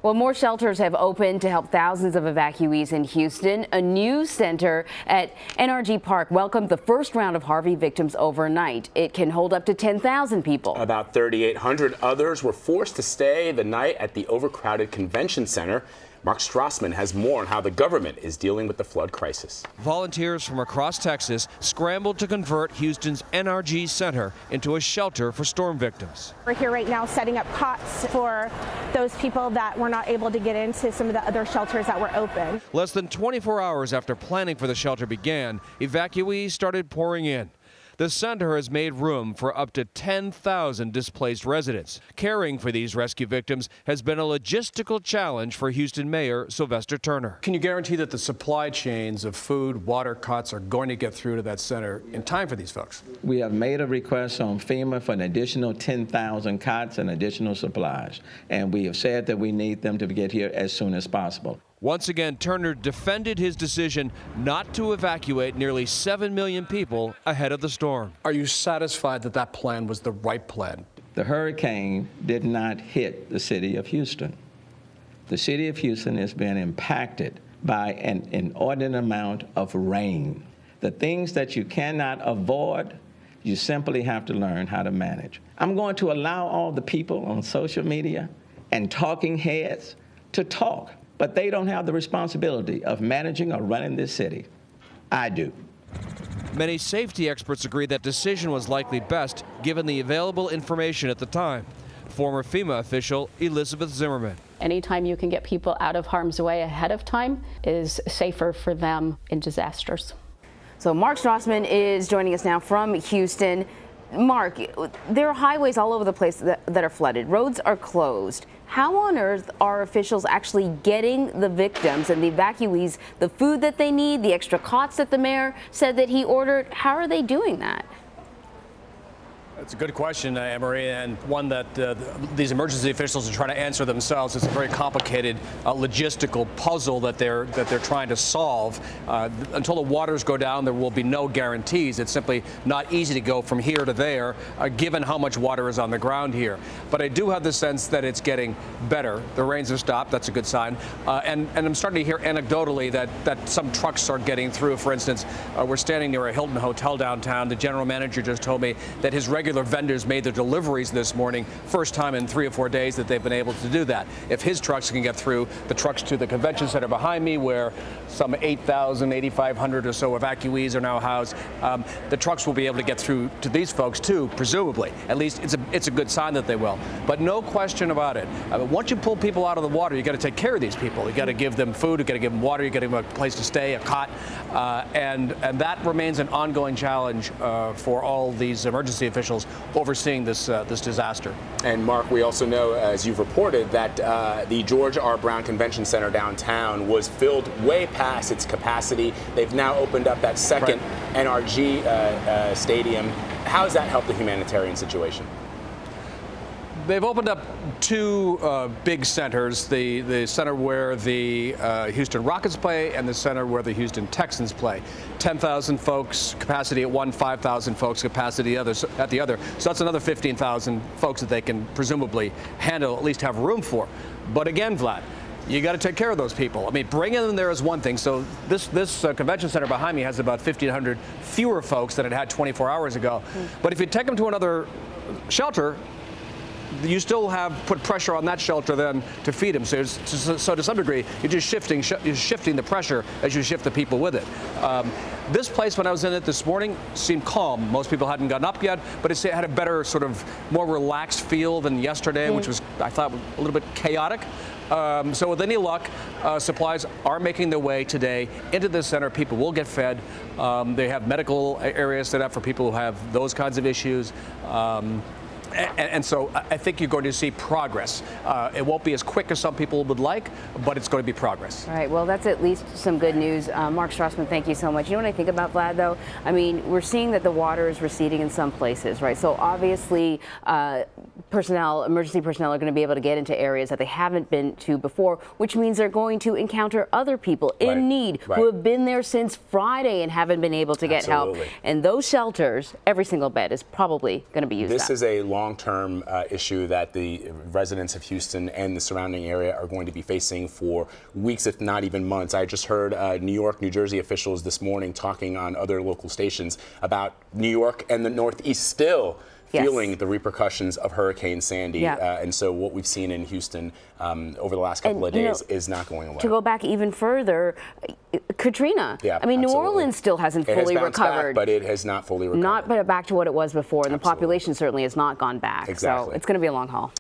Well, more shelters have opened to help thousands of evacuees in Houston. A new center at NRG Park welcomed the first round of Harvey victims overnight. It can hold up to 10,000 people. About 3,800 others were forced to stay the night at the overcrowded convention center. Mark Strassmann has more on how the government is dealing with the flood crisis. Volunteers from across Texas scrambled to convert Houston's NRG Center into a shelter for storm victims. We're here right now setting up cots for those people that were not able to get into some of the other shelters that were open. Less than 24 hours after planning for the shelter began, evacuees started pouring in. The center has made room for up to 10,000 displaced residents. Caring for these rescue victims has been a logistical challenge for Houston Mayor Sylvester Turner. Can you guarantee that the supply chains of food, water, cots are going to get through to that center in time for these folks? We have made a request on FEMA for an additional 10,000 cots and additional supplies, and we have said that we need them to get here as soon as possible. Once again, Turner defended his decision not to evacuate nearly 7 million people ahead of the storm. Are you satisfied that that plan was the right plan? The hurricane did not hit the city of Houston. The city of Houston has been impacted by an inordinate amount of rain. The things that you cannot avoid, you simply have to learn how to manage. I'm going to allow all the people on social media and talking heads to talk, but they don't have the responsibility of managing or running this city. I do. Many safety experts agree that decision was likely best given the available information at the time. Former FEMA official Elizabeth Zimmerman. Anytime you can get people out of harm's way ahead of time is safer for them in disasters. So Mark Strassmann is joining us now from Houston. Mark, there are highways all over the place that are flooded. Roads are closed. How on earth are officials actually getting the victims and the evacuees the food that they need, the extra cots that the mayor said that he ordered? How are they doing that? It's a good question, Anne-Marie, and one that these emergency officials are trying to answer themselves. It's a very complicated logistical puzzle that they're trying to solve. Until the waters go down, there will be no guarantees. It's simply not easy to go from here to there, given how much water is on the ground here. But I do have the sense that it's getting better. The rains have stopped. That's a good sign. And I'm starting to hear anecdotally that some trucks are getting through. For instance, we're standing near a Hilton hotel downtown. The general manager just told me that his regular vendors made their deliveries this morning. First time in 3 or 4 days that they've been able to do that. If his trucks can get through, the trucks to the convention center behind me, where some 8,000, 8,500 or so evacuees are now housed, the trucks will be able to get through to these folks too, presumably. At least it's a good sign that they will. But no question about it. Once you pull people out of the water, you got to take care of these people. You got to give them food, you got to give them water, you got to give them a place to stay, a cot, and that remains an ongoing challenge for all these emergency officials overseeing this disaster. And Mark, we also know, as you've reported, that the George R. Brown Convention Center downtown was filled way past its capacity. They've now opened up that second NRG stadium. How has that helped the humanitarian situation? They've opened up 2 big centers, the center where the Houston Rockets play and the center where the Houston Texans play. 10,000 folks capacity at one, 5,000 folks capacity at the other. So that's another 15,000 folks that they can presumably handle, at least have room for. But again, Vlad, you got to take care of those people. I mean, bringing them there is one thing. So this convention center behind me has about 1,500 fewer folks than it had 24 hours ago. But if you take them to another shelter, you still have put pressure on that shelter then to feed them. So to some degree, you're just shifting the pressure as you shift the people with it. This place, when I was in it this morning, seemed calm. Most people hadn't gotten up yet, but it had a better, sort of more relaxed feel than yesterday, which was, I thought, a little bit chaotic. So with any luck, supplies are making their way today into the center. People will get fed. They have medical areas set up for people who have those kinds of issues. And so I think you're going to see progress. It won't be as quick as some people would like, but it's going to be progress. All right. Well, that's at least some good news. Mark Strassmann, thank you so much. You know what I think about, Vlad, though? I mean, we're seeing that the water is receding in some places, right? So obviously, emergency personnel are going to be able to get into areas that they haven't been to before, which means they're going to encounter other people in need who have been there since Friday and haven't been able to get help. And those shelters, every single bed is probably going to be used up. This is a long long-term issue that the residents of Houston and the surrounding area are going to be facing for weeks, if not even months. I just heard New York, New Jersey officials this morning talking on other local stations about New York and the Northeast still feeling the repercussions of Hurricane Sandy. And so what we've seen in Houston over the last couple of days is not going away. To go back even further, Katrina. I mean, New Orleans still hasn't fully recovered. Back, but it has not fully recovered. Not back to what it was before, and the population certainly has not gone back. Exactly. So it's going to be a long haul.